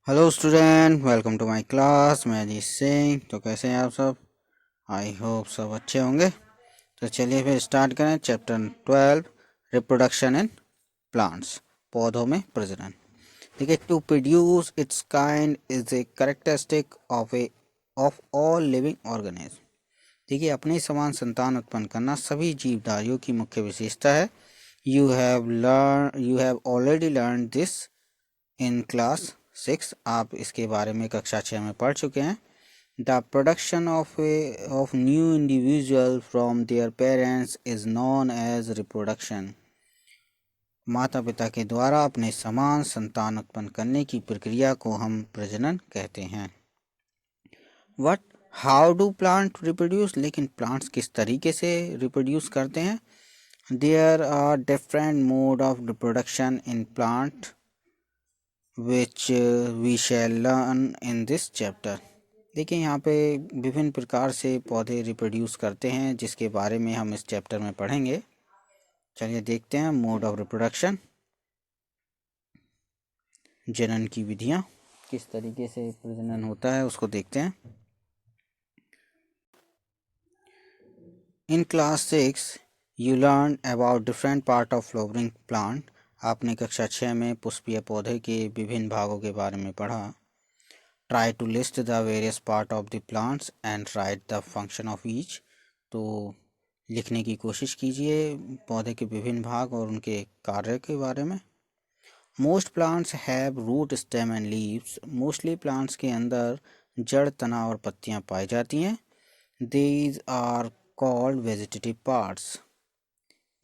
Hello student, welcome to my class. मैं अजीत सिंह। तो कैसे हैं आप सब? आई होप सब अच्छे होंगे। तो चलिए फिर स्टार्ट करें चैप्टर 12, रिप्रोडक्शन इन प्लांट्स, पौधों में प्रजनन। देखिए, to produce its kind is a characteristic of all living organism. देखिए, अपने समान संतान उत्पन्न करना सभी जीवधारियों की मुख्य विशेषता है। You have already learn this in class 6। आप इसके बारे में कक्षा 6 में पढ़ चुके हैं। The production of new individual from their parents is known as reproduction. माता पिता के द्वारा अपने समान संतान उत्पन्न करने की प्रक्रिया को हम प्रजनन कहते हैं। What how do plant reproduce? लेकिन प्लांट्स किस तरीके से रिप्रोड्यूस करते हैं? There are different mode of reproduction in plant which we shall learn in this chapter। देखिए, यहाँ पे विभिन्न प्रकार से पौधे रिप्रोड्यूस करते हैं जिसके बारे में हम इस चैप्टर में पढ़ेंगे। चलिए देखते हैं मोड ऑफ रिप्रोडक्शन, जनन की विधियाँ, किस तरीके से प्रजनन होता है उसको देखते हैं। In class 6 you learn about different part of flowering plant. आपने कक्षा 6 में पुष्पीय पौधे के विभिन्न भागों के बारे में पढ़ा। Try to list the various part of the plants and write the function of each. तो लिखने की कोशिश कीजिए पौधे के विभिन्न भाग और उनके कार्य के बारे में। Most plants have root, stem and leaves. Mostly plants के अंदर जड़, तना और पत्तियां पाई जाती हैं। These are called vegetative parts.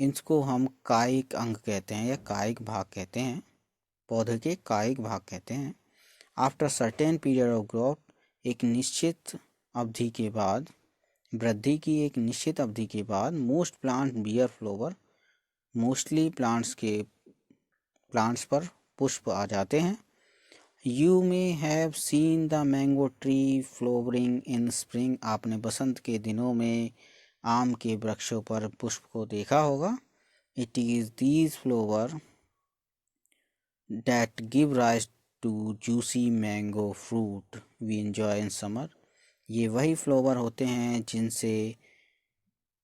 इनको हम कायिक अंग कहते हैं या कायिक भाग कहते हैं। पौधे के कायिक भाग कहते हैं। After certain period of growth, एक निश्चित अवधि के बाद, वृद्धि की एक निश्चित अवधि के बाद, most plant bear flower. Mostly plants पर पुष्प आ जाते हैं। You may have seen the mango tree flowering in spring. आपने बसंत के दिनों में आम के वृक्षों पर पुष्प को देखा होगा। It is these flower that give rise to juicy mango fruit we enjoy in summer। ये वही फ्लावर होते हैं जिनसे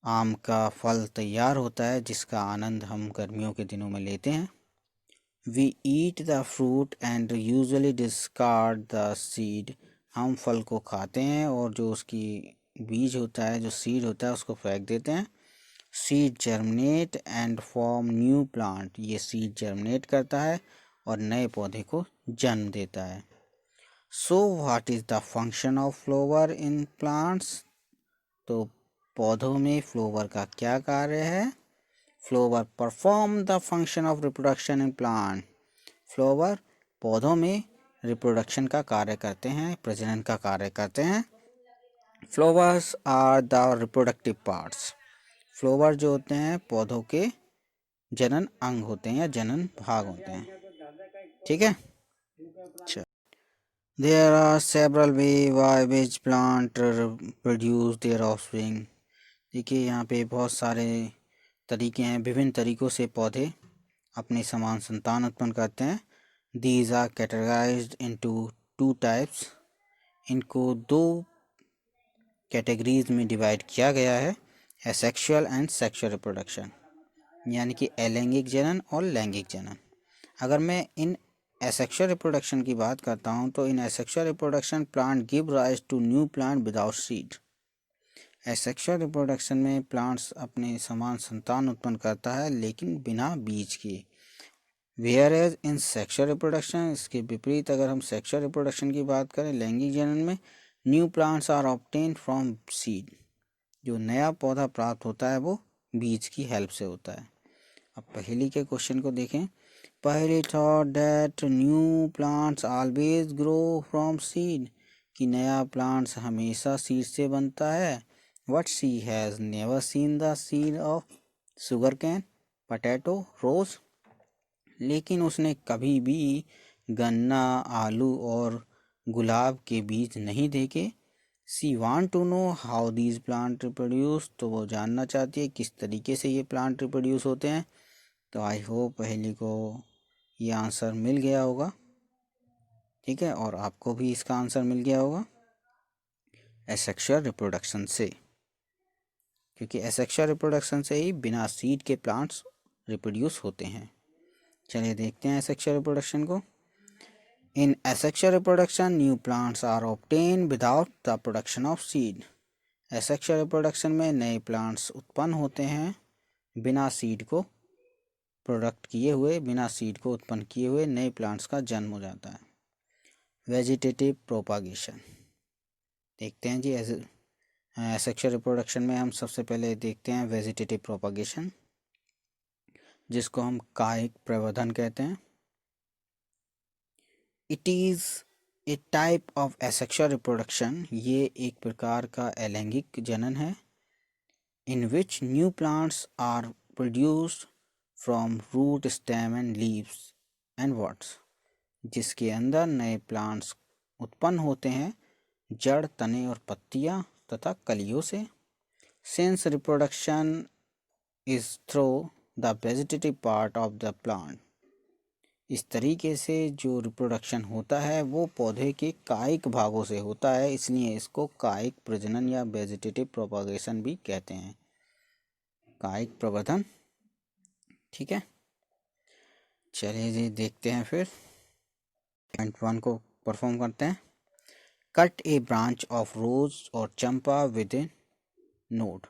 आम का फल तैयार होता है जिसका आनंद हम गर्मियों के दिनों में लेते हैं। We eat the fruit and usually discard the seed। हम फल को खाते हैं और जो उसकी बीज होता है, जो सीड होता है, उसको फेंक देते हैं। Seed germinate and form new plant. ये सीड जर्मिनेट करता है और नए पौधे को जन्म देता है। So what is the function of flower in plants? तो पौधों में फ्लावर का क्या कार्य है? Flower perform the function of reproduction in plant. Flower पौधों में रिप्रोडक्शन का कार्य करते हैं, प्रजनन का कार्य करते हैं। Flowers are the reproductive parts. Flower जो होते हैं पौधों के जनन अंग होते हैं या जनन भाग होते हैं। ठीक है, अच्छा। There are several way by which plant produce their offspring. देखिए, यहाँ पे बहुत सारे तरीके हैं, विभिन्न तरीकों से पौधे अपने समान संतान उत्पन्न करते हैं। These are categorized into two types. इनको दो कैटेगरीज में डिवाइड किया गया है, एसेक्सुअल एंड सेक्सुअल रिप्रोडक्शन, यानी कि अलैंगिक जनन और लैंगिक जनन। अगर मैं इन एसेक्सुअल रिप्रोडक्शन की बात करता हूँ तो in asexual reproduction plant give rise to new plant without seed. Asexual reproduction में प्लांट्स अपने समान संतान उत्पन्न करता है लेकिन बिना बीज के। Whereas in sexual reproduction, इसके विपरीत अगर हम सेक्सुअल रिप्रोडक्शन की बात करें, लैंगिक जनन में, new plants are obtained from seed. जो नया पौधा प्राप्त होता है वो बीज की हेल्प से होता है। अब पहली के क्वेश्चन को देखें। पहली thought that new plants always grow from seed, कि नया प्लांट्स हमेशा सीड से बनता है। But she has never seen the seed of sugarcane, potato, rose. लेकिन उसने कभी भी गन्ना, आलू और गुलाब के बीज नहीं देखे। See want to know how these plant reproduce. तो वो जानना चाहती है किस तरीके से ये प्लांट रिप्रोड्यूस होते हैं। तो आई होप पहली को ये आंसर मिल गया होगा। ठीक है, और आपको भी इसका आंसर मिल गया होगा एसेक्सुअल रिप्रोडक्शन से, क्योंकि एसेक्सुअल रिप्रोडक्शन से ही बिना सीड के प्लांट्स रिप्रोड्यूस होते हैं। चलिए देखते हैं एसेक्सुअल रिप्रोडक्शन को। In asexual reproduction new plants are obtain without the production of seed. Asexual reproduction में नए प्लांट्स उत्पन्न होते हैं बिना सीड को प्रोडक्ट किए हुए, बिना सीड को उत्पन्न किए हुए नए प्लांट्स का जन्म हो जाता है। वेजिटेटिव प्रोपागेशन देखते हैं जी। एसेक्सुअल रिप्रोडक्शन में हम सबसे पहले देखते हैं वेजिटेटिव प्रोपागेशन, जिसको हम कायिक प्रवर्धन कहते हैं। It is a type of asexual reproduction, ये एक प्रकार का अलैंगिक जनन है। In which new plants are produced from root, stem and leaves and words, जिसके अंदर नए प्लांट्स उत्पन्न होते हैं जड़, तने और पत्तियां तथा कलियों से। Since reproduction is through the vegetative part of the plant, इस तरीके से जो रिप्रोडक्शन होता है वो पौधे के कायिक भागों से होता है, इसलिए इसको कायिक प्रजनन या वेजिटेटिव प्रोपागेशन भी कहते हैं, कायिक प्रवर्धन। ठीक है, चलिए जी देखते हैं फिर पॉइंट 1 को परफॉर्म करते हैं। कट ए ब्रांच ऑफ रोज और चंपा विद इन नोड।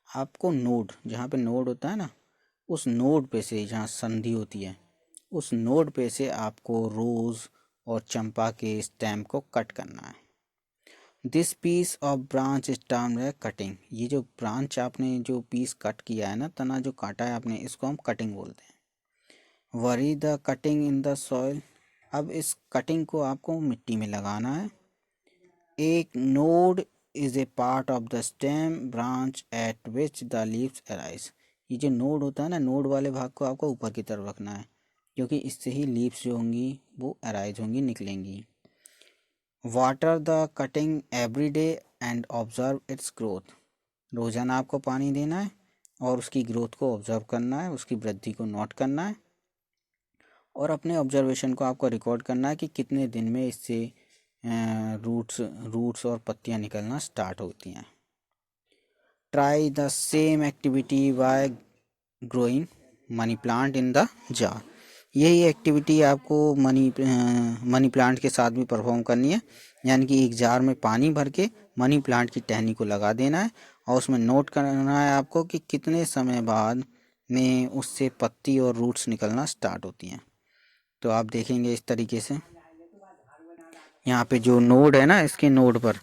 आपको नोड, जहाँ पे नोड होता है ना, उस नोड पे से, जहाँ संधि होती है उस नोड पे से आपको रोज और चंपा के स्टेम को कट करना है। This piece of branch is termed है कटिंग। ये जो ब्रांच आपने जो पीस कट किया है ना, तना जो काटा है आपने, इसको हम कटिंग बोलते हैं। Worry the cutting in the soil. अब इस कटिंग को आपको मिट्टी में लगाना है। एक node is a part of the stem branch at which the leaves arise. ये जो नोड होता है ना, नोड वाले भाग को आपको ऊपर की तरफ रखना है, क्योंकि इससे ही लीव्स जो होंगी वो अराइज होंगी, निकलेंगी। Water the cutting every day and observe it's growth. रोजाना आपको पानी देना है और उसकी ग्रोथ को ऑब्जर्व करना है, उसकी वृद्धि को नोट करना है, और अपने ऑब्जर्वेशन को आपको रिकॉर्ड करना है कि कितने दिन में इससे रूट्स और पत्तियां निकलना स्टार्ट होती हैं। Try the same activity by growing money plant in the jar. यही एक्टिविटी आपको मनी प्लांट के साथ भी परफॉर्म करनी है, यानी कि एक जार में पानी भर के मनी प्लांट की टहनी को लगा देना है और उसमें नोट करना है आपको कि कितने समय बाद में उससे पत्ती और रूट्स निकलना स्टार्ट होती हैं। तो आप देखेंगे इस तरीके से, यहाँ पे जो नोड है ना, इसके नोड पर,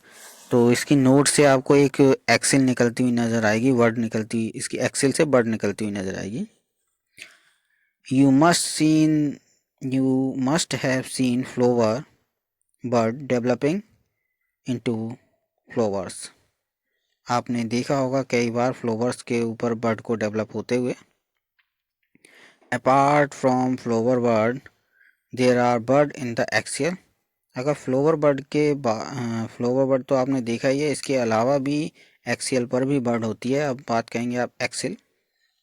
तो इसकी नोड से आपको एक एक्सेल निकलती हुई नज़र आएगी, वर्ड निकलती हुई, इसकी एक्सेल से वर्ड निकलती हुई नज़र आएगी। You must have seen flower bud developing into flowers. आपने देखा होगा कई बार फ्लावर्स के ऊपर बर्ड को डेवलप होते हुए। Apart from flower bud there are bud in the axil. अगर फ्लावर बर्ड तो आपने देखा ही है, इसके अलावा भी एक्सियल पर भी बर्ड होती है। अब बात करेंगे आप एक्सिल।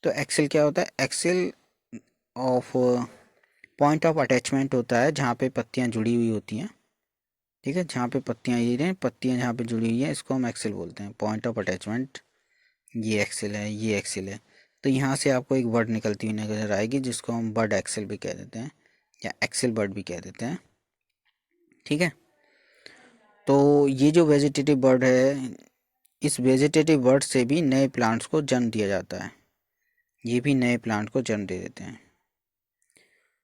तो एक्सिल क्या होता है? Axil of point of attachment होता है जहाँ पे पत्तियाँ जुड़ी हुई होती हैं। ठीक है, जहाँ पे पत्तियाँ पत्तियाँ जहाँ पे जुड़ी हुई हैं, इसको हम एक्सिल बोलते हैं, पॉइंट ऑफ अटैचमेंट। ये एक्सिल है, ये एक्सिल है। तो यहाँ से आपको एक बर्ड निकलती हुई नजर आएगी, जिसको हम बर्ड एक्सिल भी कह देते हैं या एक्सिल बर्ड भी कह देते हैं। ठीक है, तो ये जो वेजिटेटिव बर्ड है, इस वेजिटेटिव बर्ड से भी नए प्लांट्स को जन्म दिया जाता है, ये भी नए प्लांट को जन्म दे देते हैं।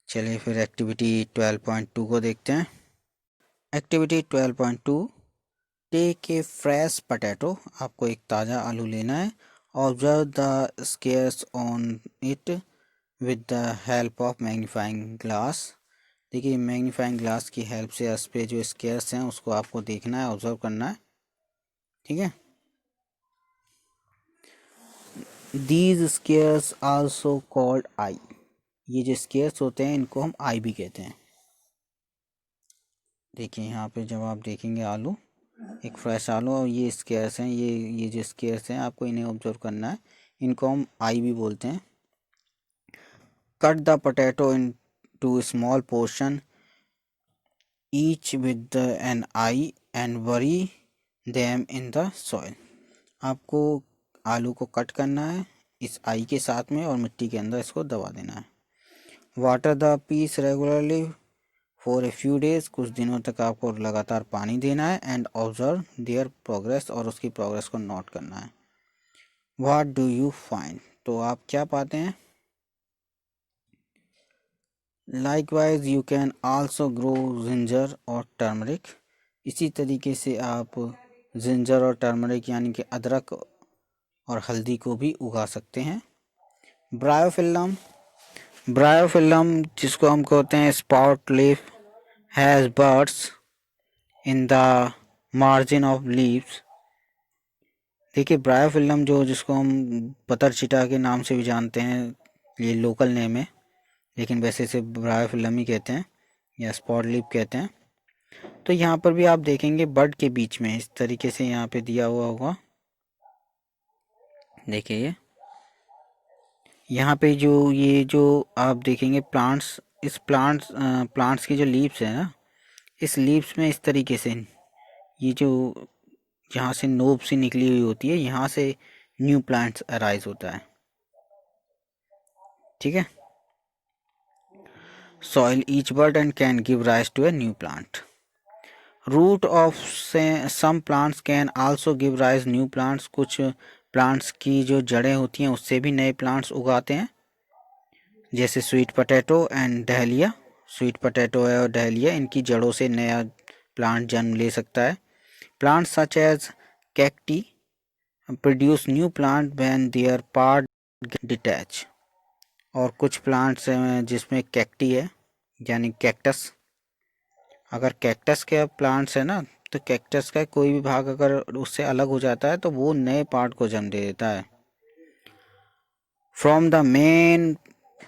चलिए फिर एक्टिविटी 12.2 को देखते हैं। Activity 12.2, take a fresh potato. आपको एक ताज़ा आलू लेना है। Observe the scars on it with the help of magnifying glass. देखिए, मैग्नीफाइंग ग्लास की हेल्प से इस पे जो स्केयर्स हैं उसको आपको देखना है, ऑब्जर्व करना है। ठीक है, these scars also called eye. ये जो स्केयर्स होते हैं इनको हम आई भी कहते हैं। देखिए यहाँ पे जब आप देखेंगे आलू, एक फ्रेश आलू, और ये स्केयर्स हैं, ये जो स्केयर्स हैं आपको इन्हें ऑब्जर्व करना है, इनको हम आई भी बोलते हैं। Cut the potato into small portion each with an eye and bury them in the soil. आपको आलू को कट करना है इस आई के साथ में और मिट्टी के अंदर इसको दबा देना है. Water the piece regularly for a few days, कुछ दिनों तक आपको लगातार पानी देना है. एंड ऑब्जर्व देयर प्रोग्रेस, और उसकी प्रोग्रेस को नोट करना है. व्हाट डू यू फाइंड, तो आप क्या पाते हैं. Likewise you can also grow ginger और टर्मरिक, इसी तरीके से आप जिंजर और टर्मरिक यानी कि अदरक और हल्दी को भी उगा सकते हैं. ब्रायोफिल्लम, ब्रायोफिल्लम जिसको हम कहते हैं spout leaf has birds in the margin of leaves. देखिए ब्रायोफिल्लम जो जिसको हम पतरचिटा के नाम से भी जानते हैं, ये लोकल नेम है, लेकिन वैसे से ब्रायोफिल्लम ही कहते हैं या स्पॉट लीफ कहते हैं. तो यहाँ पर भी आप देखेंगे बर्ड के बीच में इस तरीके से यहाँ पे दिया हुआ होगा. देखिए यहाँ पे जो ये जो आप देखेंगे प्लांट्स, इस प्लांट्स की जो लीव्स है ना, इस लीव्स में इस तरीके से ये जो जहाँ से नोब सी निकली हुई होती है, यहाँ से न्यू प्लांट्स अराइज होता है. ठीक है. Soil each bud and can give rise to a new plant. Root of some plants can also give rise new plants, कुछ प्लांट्स की जो जड़ें होती हैं उससे भी नए प्लांट्स उगाते हैं, जैसे sweet potato and dahlia. Sweet potato है और डहलिया, इनकी जड़ों से नया प्लांट जन्म ले सकता है. Plants such as cacti produce new plant when their part detach. और कुछ प्लांट्स हैं जिसमें कैक्टी है यानी कैक्टस. अगर कैक्टस के प्लांट्स है ना, तो कैक्टस का कोई भी भाग अगर उससे अलग हो जाता है तो वो नए पार्ट को जन्म दे देता है. From the main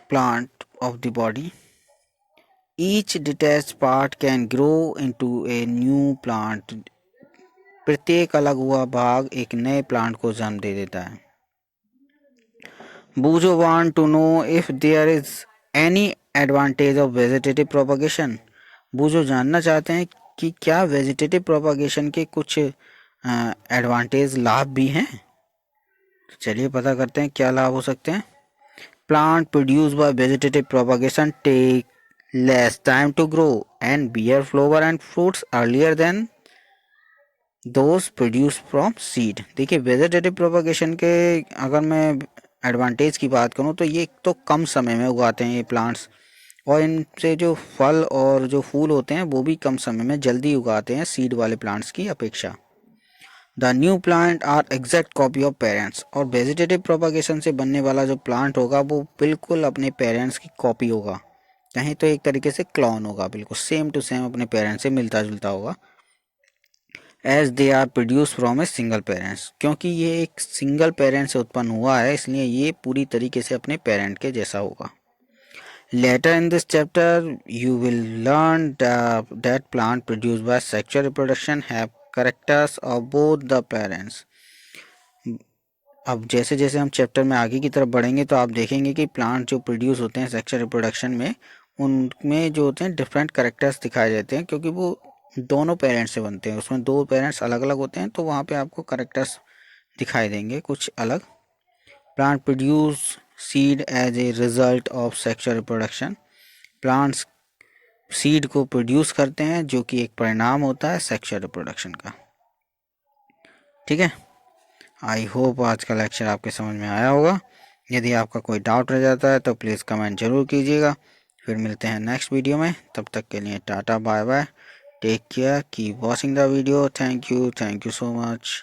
plant of the body each detach part can grow into A new plant. प्रत्येक अलग हुआ भाग एक नए प्लांट को जन्म दे देता है. Boojho want to know if there is any advantage of vegetative propagation. Boojho जानना चाहते हैं कि क्या वेजिटेटिव प्रोपगेशन के कुछ एडवांटेज लाभ भी हैं. तो चलिए पता करते हैं क्या लाभ हो सकते हैं. Plant produce by vegetative propagation take less time to grow and bear flower and fruits earlier than those produce from seed. देखिए वेजिटेटिव प्रोपगेशन के अगर मैं एडवांटेज की बात करूं तो ये तो कम समय में उगाते हैं ये प्लांट्स, और इनसे जो फल और जो फूल होते हैं वो भी कम समय में जल्दी उगाते हैं सीड वाले प्लांट्स की अपेक्षा. The new plant are exact copy of parents. और वेजिटेटिव प्रोपगेशन से बनने वाला जो प्लांट होगा वो बिल्कुल अपने पेरेंट्स की कॉपी होगा, कहीं तो एक तरीके से क्लोन होगा, बिल्कुल सेम टू सेम अपने पेरेंट्स से मिलता जुलता होगा. As they are produce from a single parents, क्योंकि ये एक सिंगल पेरेंट से उत्पन्न हुआ है इसलिए ये पूरी तरीके से अपने पेरेंट के जैसा होगा. Later in this chapter, you will learn that plant produced by sexual reproduction have characters of both the parents. अब जैसे जैसे हम चैप्टर में आगे की तरफ बढ़ेंगे तो आप देखेंगे कि प्लांट जो प्रोड्यूस होते हैं सेक्सुअल रिप्रोडक्शन में, उनमें जो होते हैं डिफरेंट कैरेक्टर्स दिखाए जाते हैं, क्योंकि वो दोनों पेरेंट्स से बनते हैं. उसमें दो पेरेंट्स अलग अलग होते हैं तो वहाँ पे आपको कैरेक्टर्स दिखाई देंगे कुछ अलग. Plant produce seed as a result of sexual reproduction. Plants seed को प्रोड्यूस करते हैं जो कि एक परिणाम होता है सेक्सुअल रिप्रोडक्शन का. ठीक है. आई होप आज का लेक्चर आपके समझ में आया होगा. यदि आपका कोई डाउट रह जाता है तो प्लीज़ कमेंट जरूर कीजिएगा. फिर मिलते हैं नेक्स्ट वीडियो में. तब तक के लिए tata bye bye. Take care. Keep watching the video. Thank you so much.